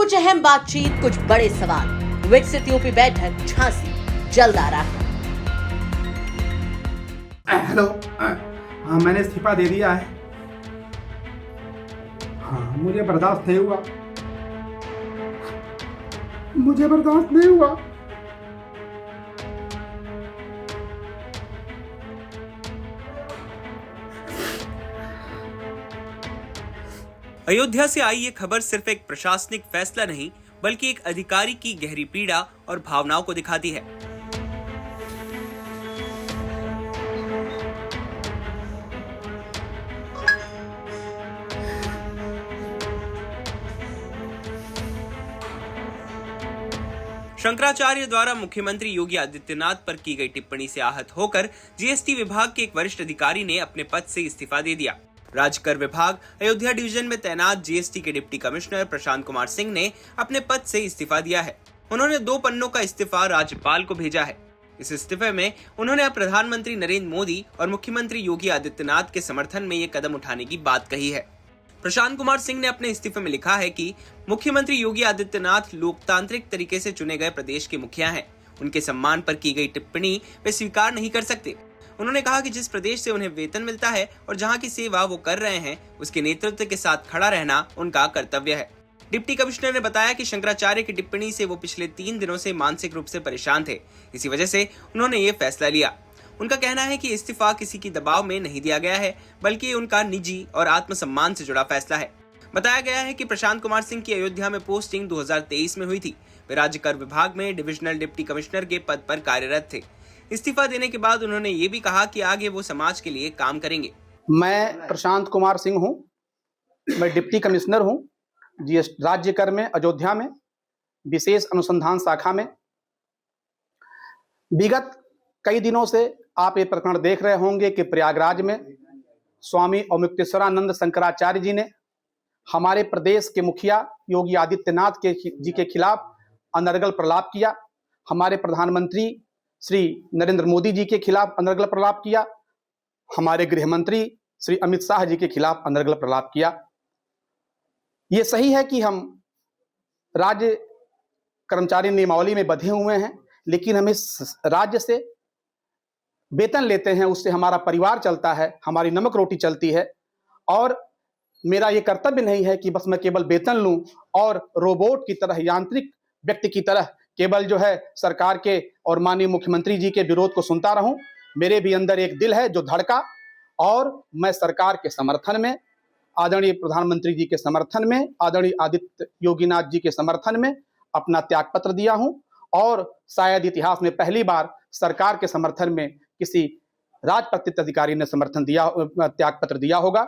कुछ अहम बातचीत, कुछ बड़े सवाल। विकसित यूपी बैठक झांसी जल्द आ रहा है। हेलो, हाँ मैंने इस्तीफा दे दिया है। हाँ मुझे बर्दाश्त नहीं हुआ, मुझे बर्दाश्त नहीं हुआ। अयोध्या से आई ये खबर सिर्फ एक प्रशासनिक फैसला नहीं, बल्कि एक अधिकारी की गहरी पीड़ा और भावनाओं को दिखाती है। शंकराचार्य द्वारा मुख्यमंत्री योगी आदित्यनाथ पर की गई टिप्पणी से आहत होकर जीएसटी विभाग के एक वरिष्ठ अधिकारी ने अपने पद से इस्तीफा दे दिया। राज्य कर विभाग अयोध्या डिवीजन में तैनात जीएसटी के डिप्टी कमिश्नर प्रशांत कुमार सिंह ने अपने पद से इस्तीफा दिया है। उन्होंने 2 पन्नों का इस्तीफा राज्यपाल को भेजा है। इस इस्तीफे में उन्होंने अब प्रधानमंत्री नरेंद्र मोदी और मुख्यमंत्री योगी आदित्यनाथ के समर्थन में ये कदम उठाने की बात कही है। प्रशांत कुमार सिंह ने अपने इस्तीफे में लिखा है कि मुख्यमंत्री योगी आदित्यनाथ लोकतांत्रिक तरीके से चुने गए प्रदेश के मुखिया हैं। उनके सम्मान पर की गई टिप्पणी वे स्वीकार नहीं कर सकते। उन्होंने कहा कि जिस प्रदेश से उन्हें वेतन मिलता है और जहां की सेवा वो कर रहे हैं, उसके नेतृत्व के साथ खड़ा रहना उनका कर्तव्य है। डिप्टी कमिश्नर ने बताया कि शंकराचार्य की टिप्पणी से वो पिछले 3 दिनों से मानसिक रूप से परेशान थे। इसी वजह से उन्होंने ये फैसला लिया। उनका कहना है कि इस्तीफा किसी की दबाव में नहीं दिया गया है, बल्कि उनका निजी और आत्मसम्मान से जुड़ा फैसला है। बताया गया है कि प्रशांत कुमार सिंह की अयोध्या में पोस्टिंग 2023 में हुई थी। वे राज्य कर विभाग में डिविजनल डिप्टी कमिश्नर के पद पर कार्यरत थे। इस्तीफा देने के बाद उन्होंने ये भी कहा कि आगे वो समाज के लिए काम करेंगे। मैं प्रशांत कुमार सिंह हूँ, मैं डिप्टी कमिश्नर हूँ राज्य कर में अयोध्या में विशेष अनुसंधान शाखा में। विगत कई दिनों से आप ये प्रकरण देख रहे होंगे कि प्रयागराज में स्वामी अवमुक्तेश्वरानंद शंकराचार्य जी ने हमारे प्रदेश के मुखिया योगी आदित्यनाथ जी के खिलाफ अनर्गल प्रलाप किया। हमारे प्रधानमंत्री श्री नरेंद्र मोदी जी के खिलाफ अनर्गल प्रलाप किया। हमारे गृह मंत्री श्री अमित शाह जी के खिलाफ अनर्गल प्रलाप किया। ये सही है कि हम राज्य कर्मचारी नियमावली में बंधे हुए हैं, लेकिन हम इस राज्य से वेतन लेते हैं, उससे हमारा परिवार चलता है, हमारी नमक रोटी चलती है। और मेरा ये कर्तव्य नहीं है कि बस मैं केवल वेतन लूं और रोबोट की तरह, यांत्रिक व्यक्ति की तरह केवल जो है सरकार के और माननीय मुख्यमंत्री जी के विरोध को सुनता रहूं। मेरे भी अंदर एक दिल है जो धड़का, और मैं सरकार के समर्थन में, आदरणीय प्रधानमंत्री जी के समर्थन में, आदरणीय आदित्य योगीनाथ जी के समर्थन में अपना त्यागपत्र दिया हूं। और शायद इतिहास में पहली बार सरकार के समर्थन में किसी राजपत्रित अधिकारी ने त्यागपत्र दिया होगा।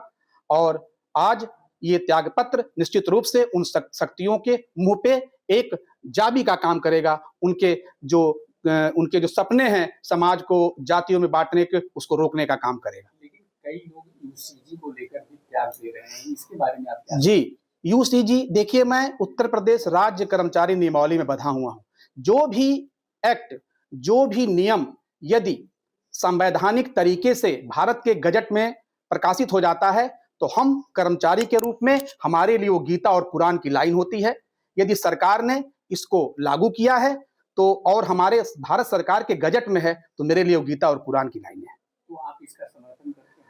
और आज ये त्यागपत्र निश्चित रूप से उन शक्तियों के मुंह पे एक जाबी का काम करेगा। उनके जो सपने हैं समाज को जातियों में बांटने के, उसको रोकने का काम करेगा। लेकिन कई लोग यूसीजी को लेकर भी त्याग दे रहे हैं, इसके बारे में आप क्या? जी, यूसीजी देखिए, मैं उत्तर प्रदेश राज्य कर्मचारी नियमावली में बंधा हुआ हूं। जो भी एक्ट, जो भी नियम यदि संवैधानिक तरीके से भारत के गजट में प्रकाशित हो जाता है, तो हम कर्मचारी के रूप में, हमारे लिए वो गीता और कुरान की लाइन होती है। यदि सरकार ने इसको लागू किया है तो, और हमारे भारत सरकार के गजट में है, तो मेरे लिए वो गीता और कुरान की लाइन है। तो आप इसका समर्थन करते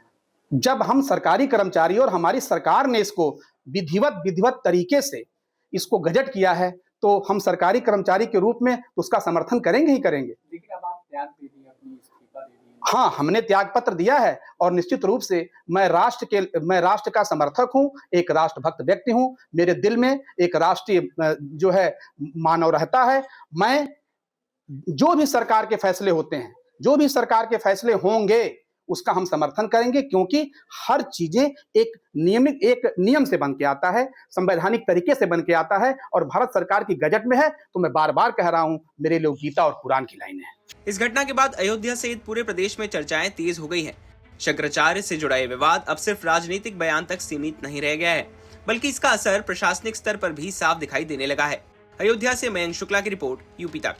हैं? जब हम सरकारी कर्मचारी और हमारी सरकार ने इसको विधिवत तरीके से इसको गजट किया है, तो हम सरकारी कर्मचारी के रूप में तो उसका समर्थन करेंगे ही करेंगे। लेकिन अब आप त्याग दे दिए, अपनी इस्तीफा दे दिए। हाँ, हमने त्यागपत्र दिया है, और निश्चित रूप से मैं राष्ट्र का समर्थक हूं, एक राष्ट्रभक्त व्यक्ति हूं। मेरे दिल में एक राष्ट्रीय जो है मानव रहता है। मैं जो भी सरकार के फैसले होते हैं, जो भी सरकार के फैसले होंगे, उसका हम समर्थन करेंगे, क्योंकि हर चीजें एक नियम से बन के आता है, संवैधानिक तरीके से बन के आता है। और भारत सरकार की गजट में है, तो मैं बार बार कह रहा हूं, मेरे लिए गीता और कुरान की लाइन है। इस घटना के बाद अयोध्या सहित पूरे प्रदेश में चर्चाएं तेज हो गई हैं। शंकराचार्य से जुड़ा ये विवाद अब सिर्फ राजनीतिक बयान तक सीमित नहीं रह गया है, बल्कि इसका असर प्रशासनिक स्तर पर भी साफ दिखाई देने लगा है। अयोध्या से मयंक शुक्ला की रिपोर्ट, यूपी तक।